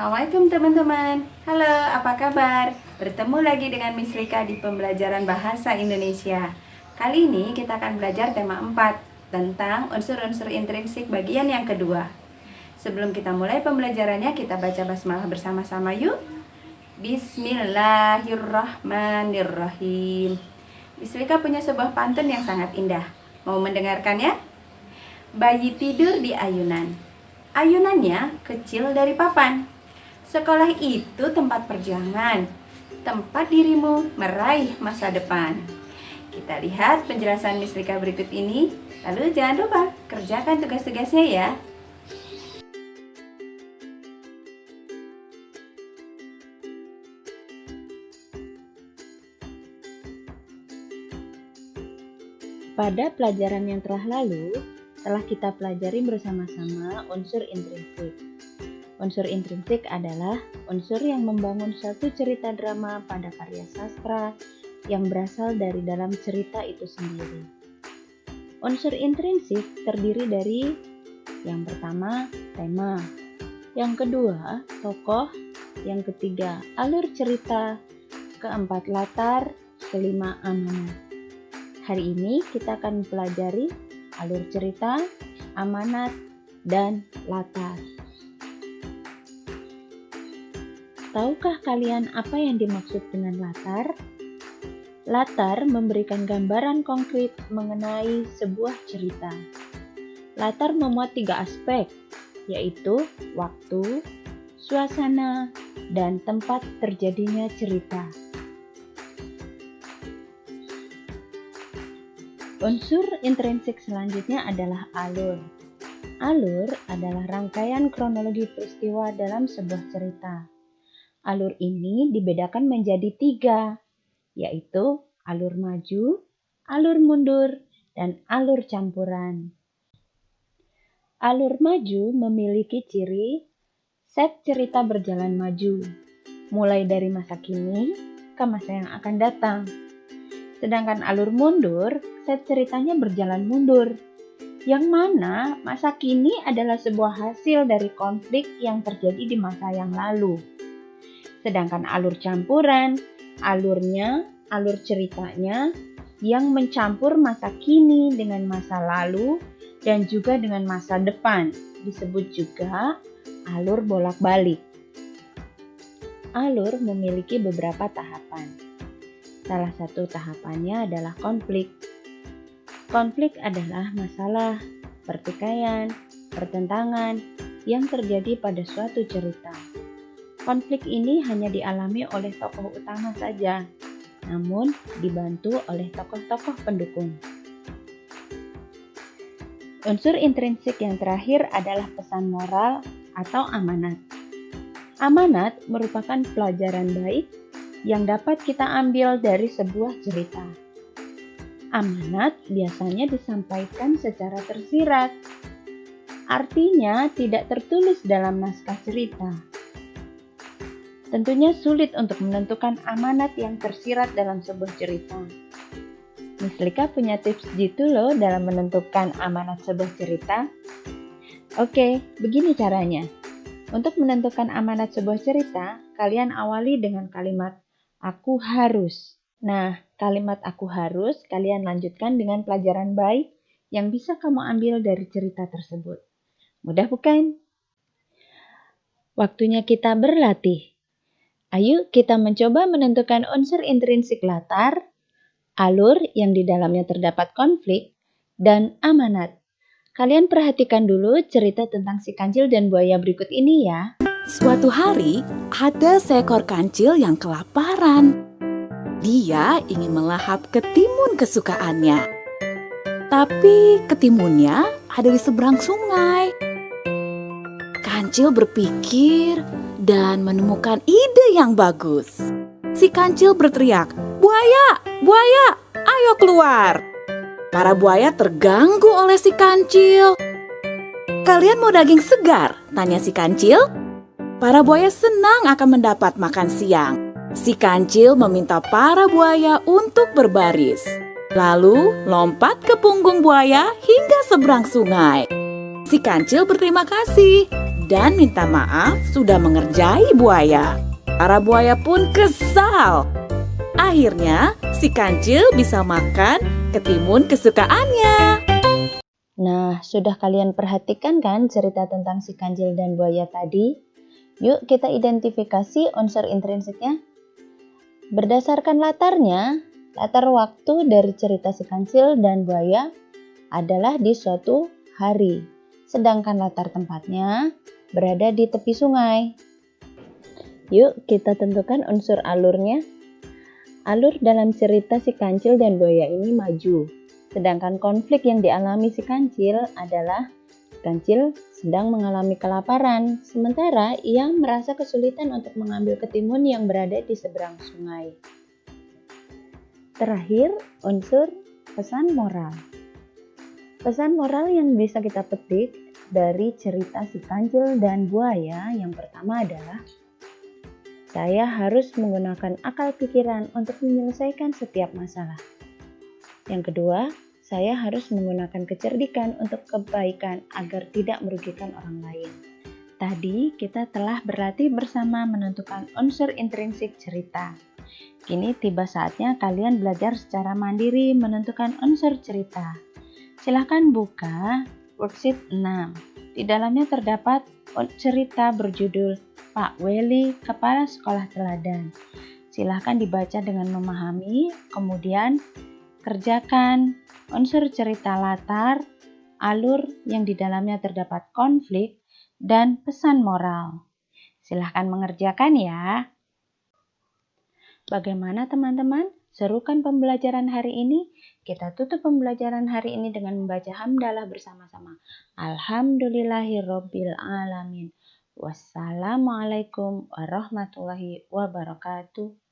Assalamualaikum teman-teman. Halo, apa kabar? Bertemu lagi dengan Miss Rika di pembelajaran Bahasa Indonesia. Kali ini kita akan belajar tema 4 tentang unsur-unsur intrinsik bagian yang kedua. Sebelum kita mulai pembelajarannya, kita baca basmalah bersama-sama yuk. Bismillahirrahmanirrahim. Miss Rika punya sebuah pantun yang sangat indah. Mau mendengarkannya? Bayi tidur di ayunan. Ayunannya kecil dari papan. Sekolah itu tempat perjuangan, tempat dirimu meraih masa depan. Kita lihat penjelasan Miss Rika berikut ini. Lalu jangan lupa kerjakan tugas-tugasnya ya. Pada pelajaran yang telah lalu, telah kita pelajari bersama-sama unsur intrinsik. Unsur intrinsik adalah unsur yang membangun suatu cerita drama pada karya sastra yang berasal dari dalam cerita itu sendiri. Unsur intrinsik terdiri dari yang pertama, tema, yang kedua, tokoh, yang ketiga, alur cerita, keempat, latar, kelima, amanat. Hari ini kita akan mempelajari alur cerita, amanat, dan latar. Tahukah kalian apa yang dimaksud dengan latar? Latar memberikan gambaran konkret mengenai sebuah cerita. Latar memuat 3 aspek, yaitu waktu, suasana, dan tempat terjadinya cerita. Unsur intrinsik selanjutnya adalah alur. Alur adalah rangkaian kronologi peristiwa dalam sebuah cerita. Alur ini dibedakan menjadi 3, yaitu alur maju, alur mundur, dan alur campuran. Alur maju memiliki ciri set cerita berjalan maju, mulai dari masa kini ke masa yang akan datang. Sedangkan alur mundur, set ceritanya berjalan mundur, yang mana masa kini adalah sebuah hasil dari konflik yang terjadi di masa yang lalu. Sedangkan alur campuran, alur ceritanya yang mencampur masa kini dengan masa lalu dan juga dengan masa depan, disebut juga alur bolak-balik. Alur memiliki beberapa tahapan. Salah satu tahapannya adalah konflik. Konflik adalah masalah, pertikaian, pertentangan yang terjadi pada suatu cerita. Konflik ini hanya dialami oleh tokoh utama saja, namun dibantu oleh tokoh-tokoh pendukung. Unsur intrinsik yang terakhir adalah pesan moral atau amanat. Amanat merupakan pelajaran baik yang dapat kita ambil dari sebuah cerita. Amanat biasanya disampaikan secara tersirat, artinya tidak tertulis dalam naskah cerita. Tentunya sulit untuk menentukan amanat yang tersirat dalam sebuah cerita. Miss Rika punya tips gitu loh dalam menentukan amanat sebuah cerita. Oke, begini caranya. Untuk menentukan amanat sebuah cerita, kalian awali dengan kalimat "aku harus". Nah, kalimat "aku harus" kalian lanjutkan dengan pelajaran baik yang bisa kamu ambil dari cerita tersebut. Mudah bukan? Waktunya kita berlatih. Ayo kita mencoba menentukan unsur intrinsik latar, alur yang di dalamnya terdapat konflik, dan amanat. Kalian perhatikan dulu cerita tentang si kancil dan buaya berikut ini ya. Suatu hari, ada seekor kancil yang kelaparan. Dia ingin melahap ketimun kesukaannya. Tapi ketimunnya ada di seberang sungai. Kancil berpikir dan menemukan ide yang bagus. Si kancil berteriak, "Buaya, buaya, ayo keluar!" Para buaya terganggu oleh si kancil. "Kalian mau daging segar?" tanya si kancil. Para buaya senang akan mendapat makan siang. Si kancil meminta para buaya untuk berbaris. Lalu lompat ke punggung buaya hingga seberang sungai. Si kancil berterima kasih dan minta maaf sudah mengerjai buaya. Para buaya pun kesal. Akhirnya, si kancil bisa makan ketimun kesukaannya. Nah, sudah kalian perhatikan kan cerita tentang si kancil dan buaya tadi? Yuk kita identifikasi unsur intrinsiknya. Berdasarkan latarnya, latar waktu dari cerita si kancil dan buaya adalah di suatu hari, sedangkan latar tempatnya berada di tepi sungai. Yuk kita tentukan unsur alurnya. Alur dalam cerita si kancil dan buaya ini maju, sedangkan konflik yang dialami si kancil adalah kancil sedang mengalami kelaparan, sementara ia merasa kesulitan untuk mengambil ketimun yang berada di seberang sungai. Terakhir, unsur pesan moral. Pesan moral yang bisa kita petik dari cerita si kancil dan buaya yang pertama adalah saya harus menggunakan akal pikiran untuk menyelesaikan setiap masalah. Yang kedua, saya harus menggunakan kecerdikan untuk kebaikan agar tidak merugikan orang lain. Tadi kita telah berlatih bersama menentukan unsur intrinsik cerita. Kini tiba saatnya kalian belajar secara mandiri menentukan unsur cerita. Silakan buka worksheet 6. Di dalamnya terdapat cerita berjudul Pak Weli, Kepala Sekolah Teladan. Silakan dibaca dengan memahami, kemudian kerjakan unsur cerita latar, alur yang di dalamnya terdapat konflik, dan pesan moral. Silahkan mengerjakan ya. Bagaimana teman-teman? Serukan pembelajaran hari ini? Kita tutup pembelajaran hari ini dengan membaca hamdalah bersama-sama. Alhamdulillahirabbil alamin. Wassalamualaikum warahmatullahi wabarakatuh.